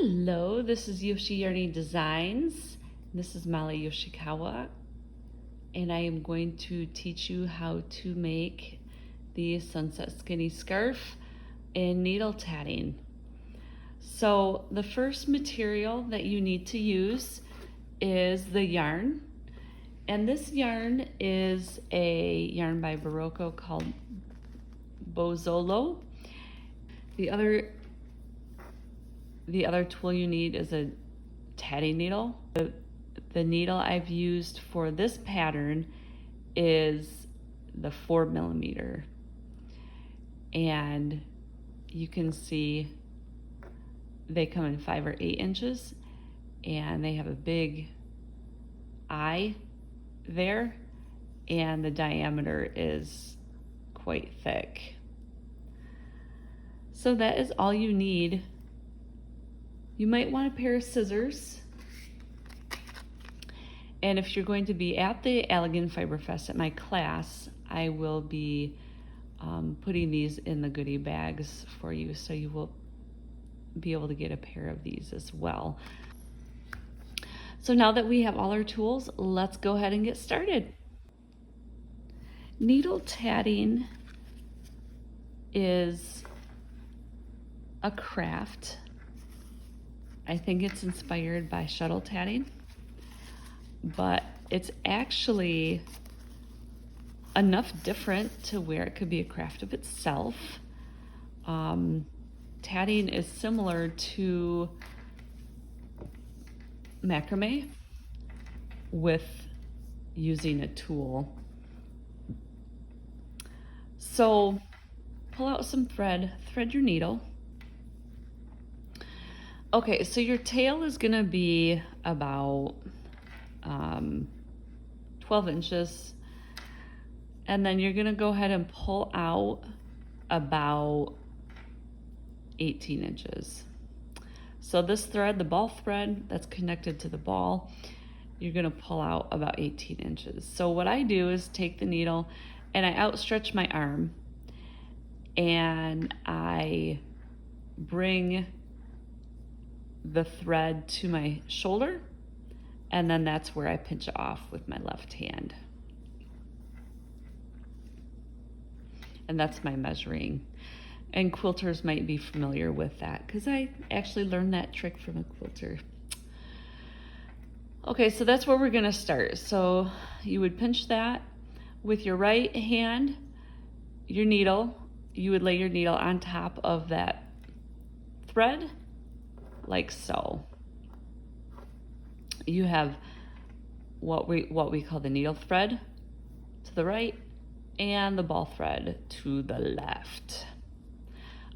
Hello, this is yoshieyarniedesignz. This is Molly Yoshikawa, and I am going to teach you how to make the sunset skinny scarf in needle tatting. So the first material that you need to use is the yarn, and this yarn is a yarn by Barocco called Bozzolo. The other tool you need is a tatting needle. The needle I've used for this pattern is the 4mm, and you can see they come in 5 or 8 inches, and they have a big eye there, and the diameter is quite thick. So that is all you need. You might want a pair of scissors. And if you're going to be at the Allegan Fiber Fest at my class, I will be putting these in the goodie bags for you, so you will be able to get a pair of these as well. So now that we have all our tools, let's go ahead and get started. Needle tatting is a craft. I think it's inspired by shuttle tatting, but it's actually enough different to where it could be a craft of itself. Tatting is similar to macrame with using a tool. So pull out some thread, thread your needle. Okay, so your tail is gonna be about 12 inches, and then you're gonna go ahead and pull out about 18 inches. So this thread, the ball thread that's connected to the ball, you're gonna pull out about 18 inches. So what I do is take the needle and I outstretch my arm, and I bring the thread to my shoulder, and then that's where I pinch it off with my left hand. And that's my measuring. And quilters might be familiar with that, because I actually learned that trick from a quilter. Okay, so that's where we're gonna start. So you would pinch that with your right hand, your needle. You would lay your needle on top of that thread, like so. You have what we call the needle thread to the right and the ball thread to the left.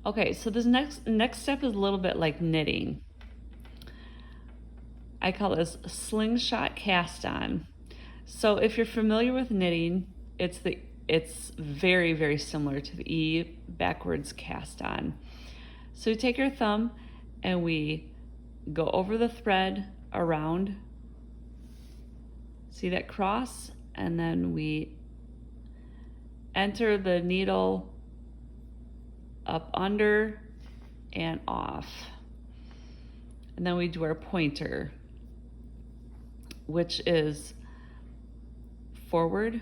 Okay, so this next step is a little bit like knitting. I call this slingshot cast on. So if you're familiar with knitting, it's very, very similar to the E backwards cast on. So we take our thumb and we go over the thread around, see that cross, and then we enter the needle up under and off. And then we do our pointer, which is forward,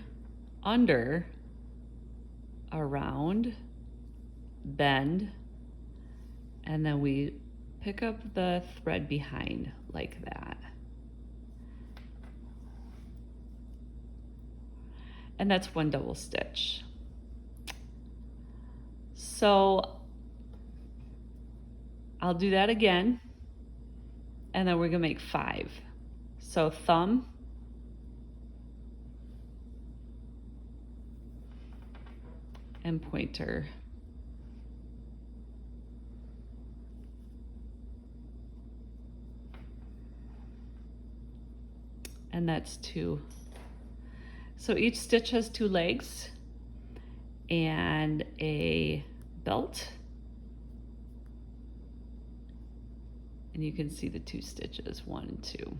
under, around, bend, and then we pick up the thread behind like that. And that's one double stitch. So I'll do that again, and then we're gonna make 5. So thumb, and pointer. And that's 2. So each stitch has 2 legs and a belt. And you can see the 2 stitches, 1 and 2.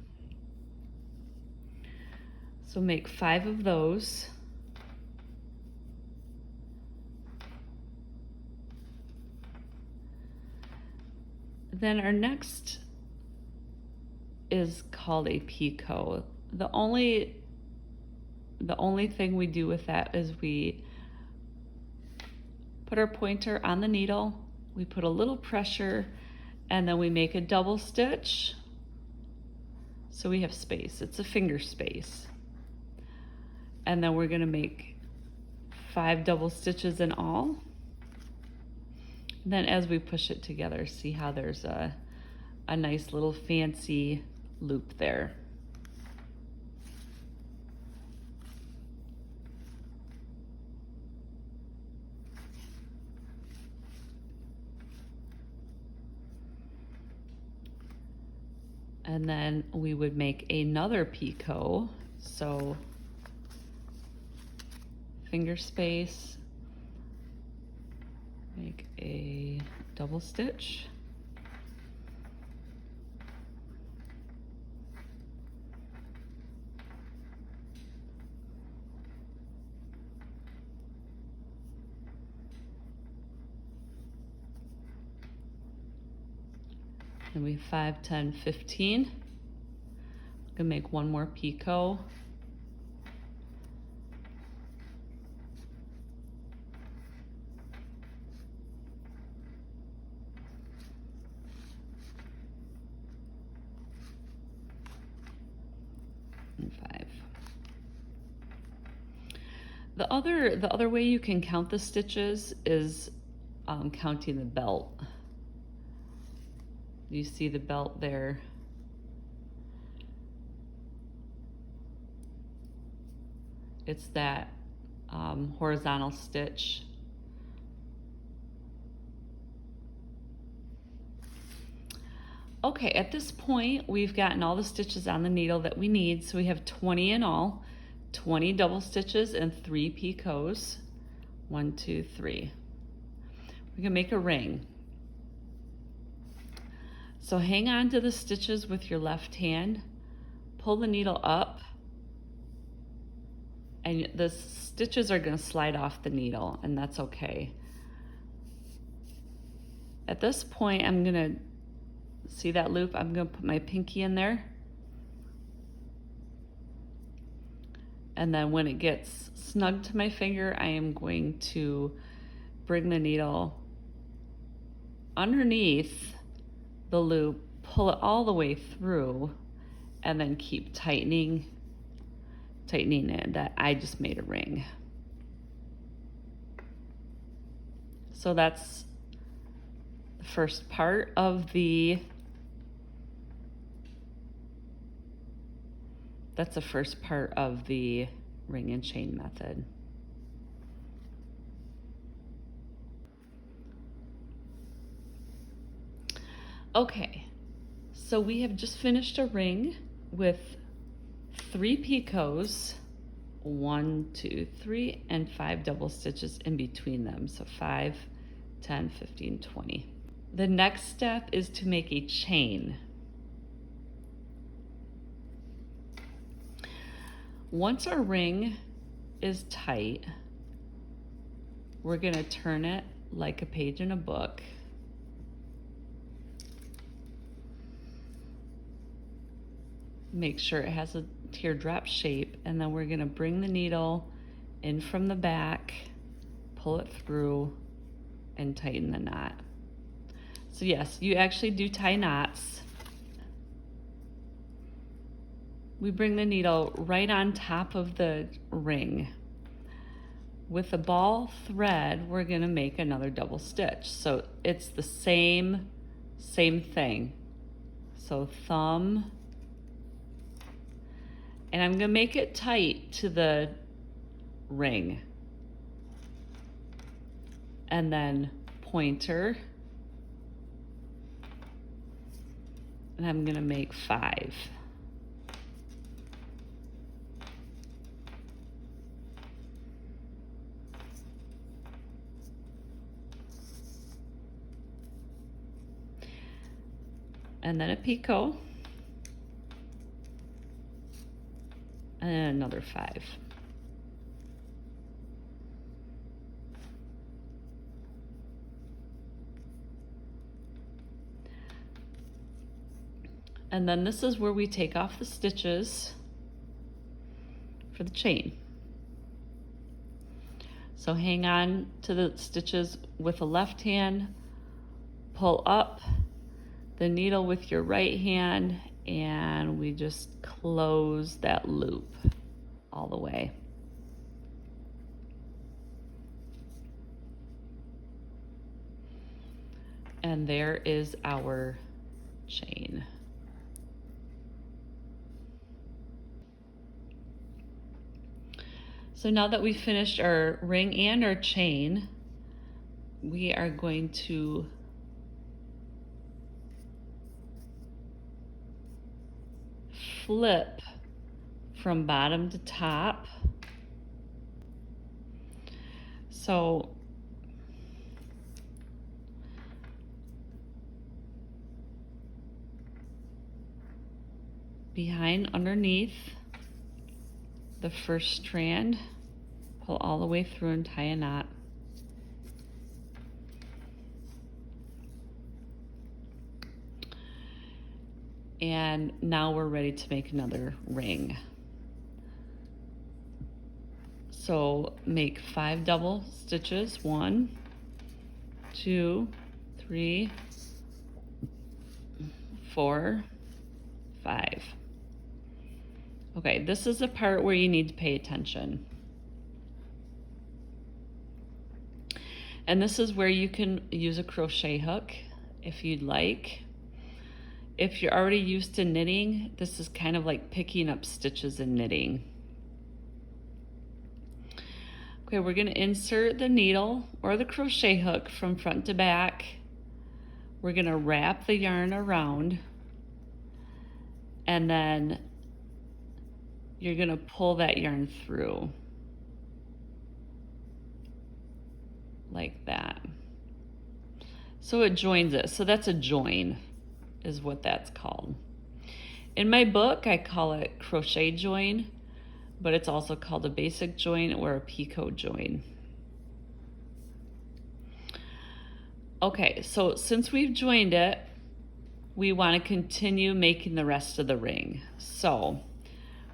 So make 5 of those. Then our next is called a picot. The only thing we do with that is we put our pointer on the needle, we put a little pressure, and then we make a double stitch. So we have space, it's a finger space. And then we're gonna make 5 double stitches in all. And then as we push it together, see how there's a nice little fancy loop there. And then we would make another picot. So finger space, make a double stitch. And we have 5, 10, 15. I'm gonna make one more picot. And 5. The other way you can count the stitches is counting the belt. You see the belt there. It's that horizontal stitch. Okay, at this point, we've gotten all the stitches on the needle that we need. So we have 20 in all, 20 double stitches and 3 picots. 1, 2, 3. We're gonna make a ring. So hang on to the stitches with your left hand, pull the needle up, and the stitches are gonna slide off the needle, and that's okay. At this point, I'm gonna, see that loop? I'm gonna put my pinky in there. And then when it gets snug to my finger, I am going to bring the needle underneath the loop, pull it all the way through, and then keep tightening it. That I just made a ring. So that's the first part of the ring and chain method. Okay, so we have just finished a ring with 3 picots, 1, 2, 3, and 5 double stitches in between them. So 5, 10, 15, 20. The next step is to make a chain. Once our ring is tight, we're gonna turn it like a page in a book. Make sure it has a teardrop shape, and then we're gonna bring the needle in from the back, pull it through, and tighten the knot. So yes, you actually do tie knots. We bring the needle right on top of the ring. With the ball thread, we're gonna make another double stitch. So it's the same thing. So thumb, and I'm gonna make it tight to the ring. And then pointer, and I'm gonna make 5. And then a picot, and another 5. And then this is where we take off the stitches for the chain. So hang on to the stitches with the left hand, pull up the needle with your right hand, and we just close that loop all the way. And there is our chain. So now that we've finished our ring and our chain, we are going to flip from bottom to top. So behind underneath the first strand, pull all the way through and tie a knot. And now we're ready to make another ring. So make 5 double stitches, 1, 2, 3, 4, 5. Okay, this is the part where you need to pay attention. And this is where you can use a crochet hook if you'd like. If you're already used to knitting, this is kind of like picking up stitches in knitting. Okay, we're going to insert the needle or the crochet hook from front to back. We're going to wrap the yarn around, and then you're going to pull that yarn through like that. So it joins it. So that's a join, is what that's called. In my book, I call it crochet join, but it's also called a basic join or a picot join. Okay, so since we've joined it, we want to continue making the rest of the ring. So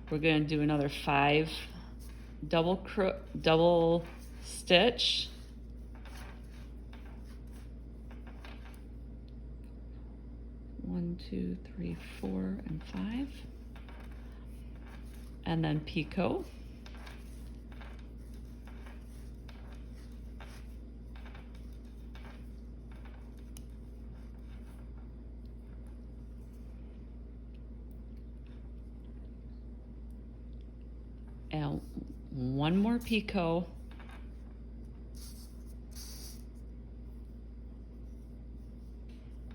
we're going to do another 5 double stitch. One, 2, 3, 4, and 5. And then picot. And one more picot.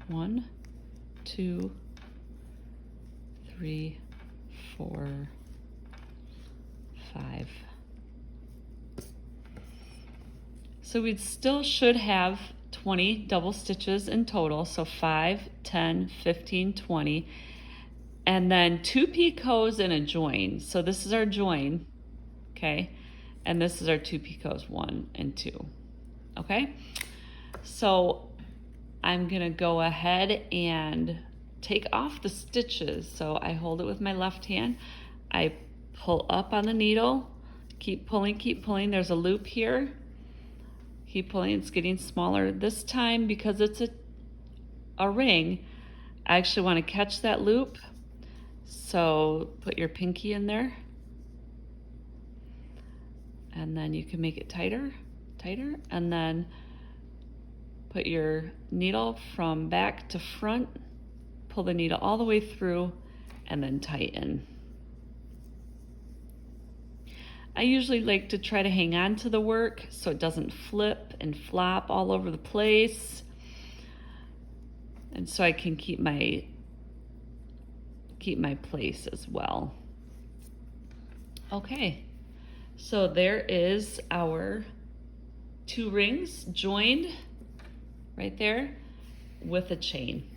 One, 2, 3, 4, 5. So we still should have 20 double stitches in total. So 5, 10, 15, 20. And then 2 picots and a join. So this is our join, okay? And this is our 2 picots, 1 and 2, okay? So I'm gonna go ahead and take off the stitches. So I hold it with my left hand. I pull up on the needle, keep pulling, keep pulling. There's a loop here. Keep pulling, it's getting smaller. This time, because it's a ring, I actually wanna catch that loop. So put your pinky in there. And then you can make it tighter, and then put your needle from back to front, pull the needle all the way through, and then tighten. I usually like to try to hang on to the work so it doesn't flip and flop all over the place. And so I can keep my place as well. Okay, so there is our 2 rings joined right there with a chain.